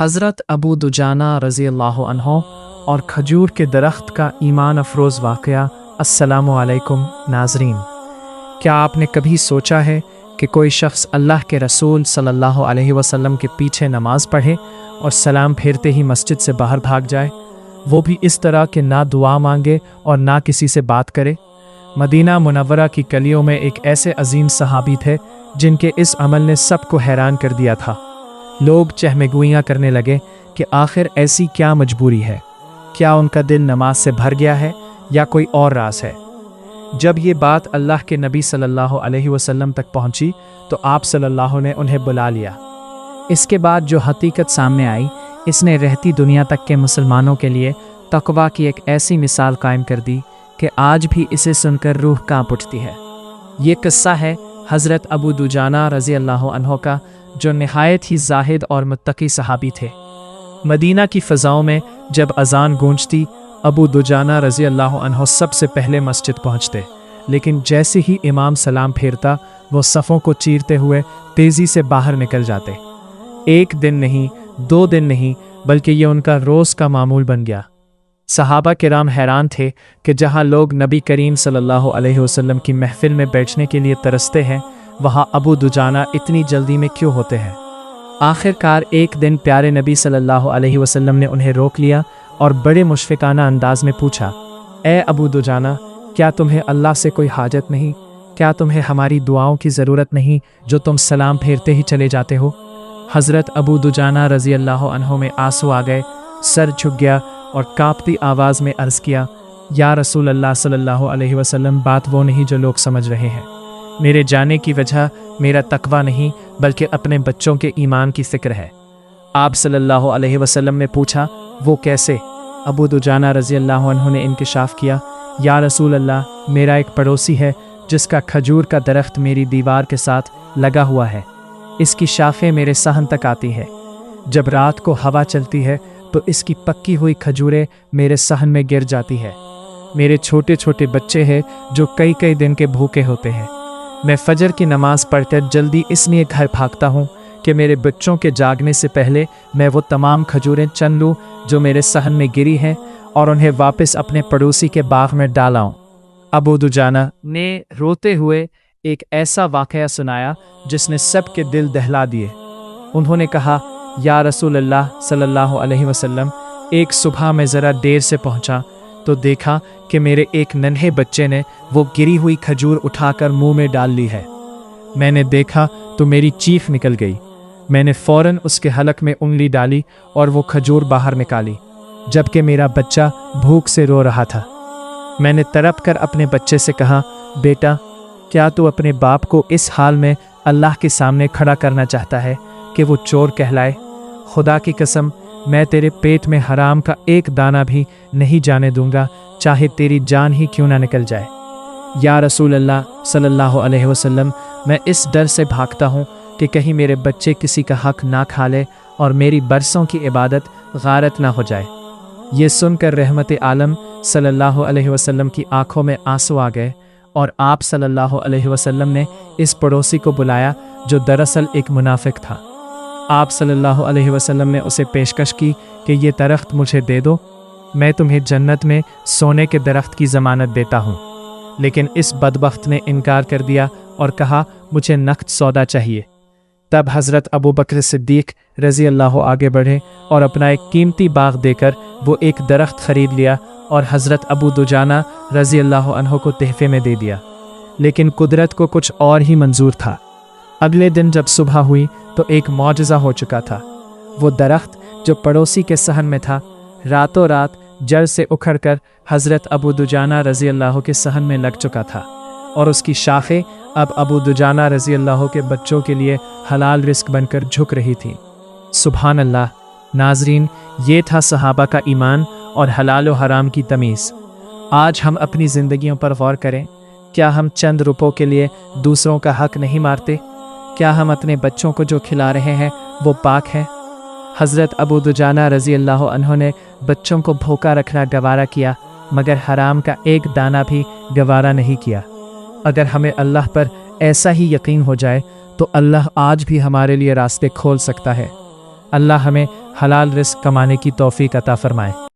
हज़रत अबू दुजाना रज़ी अल्लाह अन्हो और खजूर के दरख्त का ईमान अफरोज़ वाक़या। अस्सलामु अलैकुम नाज़रीन, क्या आपने कभी सोचा है कि कोई शख्स अल्लाह के रसूल सल्लल्लाहु अलैहि वसल्लम के पीछे नमाज़ पढ़े और सलाम फेरते ही मस्जिद से बाहर भाग जाए, वो भी इस तरह कि ना दुआ मांगे और ना किसी से बात करे। मदीना मुनव्वरा की गलियों में एक ऐसे अजीम सहाबी थे जिनके इस अमल ने सबको हैरान कर दिया था। लोग चहमगोइयाँ करने लगे कि आखिर ऐसी क्या मजबूरी है, क्या उनका दिल नमाज से भर गया है या कोई और राज है। जब ये बात अल्लाह के नबी सल्लल्लाहु अलैहि वसल्लम तक पहुंची तो आप सल्लल्लाहु ने उन्हें बुला लिया। इसके बाद जो हकीकत सामने आई, इसने रहती दुनिया तक के मुसलमानों के लिए तक़वा की एक ऐसी मिसाल कायम कर दी कि आज भी इसे सुनकर रूह कांप उठती है। ये किस्सा है हज़रत अबू दुजाना रज़ी अल्लाह अन्हो का, जो नहायत ही जाहिद और मुत्तकी सहाबी थे। मदीना की फ़ज़ाओं में जब अज़ान गूंजती, अबू दुजाना रज़ी अल्लाह अन्हो सबसे पहले मस्जिद पहुँचते, लेकिन जैसे ही इमाम सलाम फेरता वो सफ़ों को चीरते हुए तेज़ी से बाहर निकल जाते। एक दिन नहीं, 2 दिन नहीं, बल्कि ये उनका रोज़ का मामूल बन गया। सहाबा किराम हैरान थे कि जहाँ लोग नबी करीम सल्लल्लाहु अलैहि वसल्लम की महफिल में बैठने के लिए तरसते हैं, वहाँ अबू दुजाना इतनी जल्दी में क्यों होते हैं। आखिरकार एक दिन प्यारे नबी सल्लल्लाहु अलैहि वसल्लम ने उन्हें रोक लिया और बड़े मुशफ़िकाना अंदाज में पूछा, ए अबू दुजाना, क्या तुम्हें अल्लाह से कोई हाजत नहीं? क्या तुम्हें हमारी दुआओं की ज़रूरत नहीं जो तुम सलाम फेरते ही चले जाते हो? हज़रत अबू दुजाना रज़ी अल्लाह अन्हो में आंसू आ गए, सर झुक गया और कांपती आवाज़ में अर्ज़ किया, या रसूल अल्लाह सल्लल्लाहु अलैहि वसल्लम, बात वो नहीं जो लोग समझ रहे हैं। मेरे जाने की वजह मेरा तकवा नहीं बल्कि अपने बच्चों के ईमान की फ़िक्र है। आप सल्लल्लाहु अलैहि वसल्लम ने पूछा, वो कैसे? अबू दुजाना रज़ी अल्लाह अन्हु ने इंकिशाफ़ किया, या रसूल अल्लाह, मेरा एक पड़ोसी है जिसका खजूर का दरख्त मेरी दीवार के साथ लगा हुआ है। इसकी शाखें मेरे सहन तक आती है। जब रात को हवा चलती है तो इसकी पक्की हुई खजूरें मेरे सहन में गिर जाती है। मेरे छोटे छोटे बच्चे हैं जो कई कई दिन के भूखे होते हैं। मैं फजर की नमाज़ पढ़कर जल्दी इसलिए घर भागता हूँ कि मेरे बच्चों के जागने से पहले मैं वो तमाम खजूरें चन लूँ जो मेरे सहन में गिरी हैं और उन्हें वापस अपने पड़ोसी के बाग में डालाऊँ। अबू दुजाना ने रोते हुए एक ऐसा वाक़या सुनाया जिसने सबके दिल दहला दिए। उन्होंने कहा, या रसूल अल्लाह सल्लल्लाहु अलैहि वसल्लम, एक सुबह मैं ज़रा देर से पहुंचा तो देखा कि मेरे एक नन्हे बच्चे ने वो गिरी हुई खजूर उठाकर मुंह में डाल ली है। मैंने देखा तो मेरी चीख निकल गई। मैंने फ़ौरन उसके हलक में उंगली डाली और वो खजूर बाहर निकाली, जबकि मेरा बच्चा भूख से रो रहा था। मैंने तड़प कर अपने बच्चे से कहा, बेटा, क्या तू अपने बाप को इस हाल में अल्लाह के सामने खड़ा करना चाहता है कि वो चोर कहलाए? खुदा की कसम, मैं तेरे पेट में हराम का एक दाना भी नहीं जाने दूंगा, चाहे तेरी जान ही क्यों ना निकल जाए। या रसूल अल्लाह सल्लल्लाहु अलैहि वसल्लम, मैं इस डर से भागता हूँ कि कहीं मेरे बच्चे किसी का हक ना खा ले और मेरी बरसों की इबादत गारत ना हो जाए। ये सुनकर रहमत आलम सल्लल्लाहु अलैहि वसल्लम की आंखों में आंसू आ गए और आप सल्लल्लाहु अलैहि वसल्लम ने इस पड़ोसी को बुलाया जो दरअसल एक मुनाफिक था। आप सल्लल्लाहु अलैहि वसल्लम ने उसे पेशकश की कि ये दरख्त मुझे दे दो, मैं तुम्हें जन्नत में सोने के दरख्त की ज़मानत देता हूँ। लेकिन इस बदबख्त ने इनकार कर दिया और कहा, मुझे नक़द सौदा चाहिए। तब हज़रत अबू बकर सिद्दीक़ रज़ी अल्लाह आगे बढ़े और अपना एक कीमती बाग देकर वो एक दरख्त ख़रीद लिया और हज़रत अबू दुजाना रज़ी अल्लाह अन्हो को तहफ़े में दे दिया। लेकिन कुदरत को कुछ और ही मंजूर था। अगले दिन जब सुबह हुई तो एक मौजज़ा हो चुका था। वो दरख्त जो पड़ोसी के सहन में था, रातों रात जड़ से उखड़कर हज़रत अबू दुजाना रज़ी अल्लाह के सहन में लग चुका था और उसकी शाखें अब अबू दुजाना रज़ी अल्लाह के बच्चों के लिए हलाल रिस्क बनकर झुक रही थी। सुभान अल्लाह। नाज़रीन, ये था सहाबा का ईमान और हलाल व हराम की तमीज़। आज हम अपनी ज़िंदगियों पर गौर करें। क्या हम चंद रुपयों के लिए दूसरों का हक नहीं मारते? क्या हम अपने बच्चों को जो खिला रहे हैं वो पाक है? हज़रत अबू दुजाना रज़ी अल्लाह अन्हो ने बच्चों को भूखा रखना गवारा किया, मगर हराम का एक दाना भी गवारा नहीं किया। अगर हमें अल्लाह पर ऐसा ही यकीन हो जाए तो अल्लाह आज भी हमारे लिए रास्ते खोल सकता है। अल्लाह हमें حلال رزق کمانے کی توفیق عطا فرمائے۔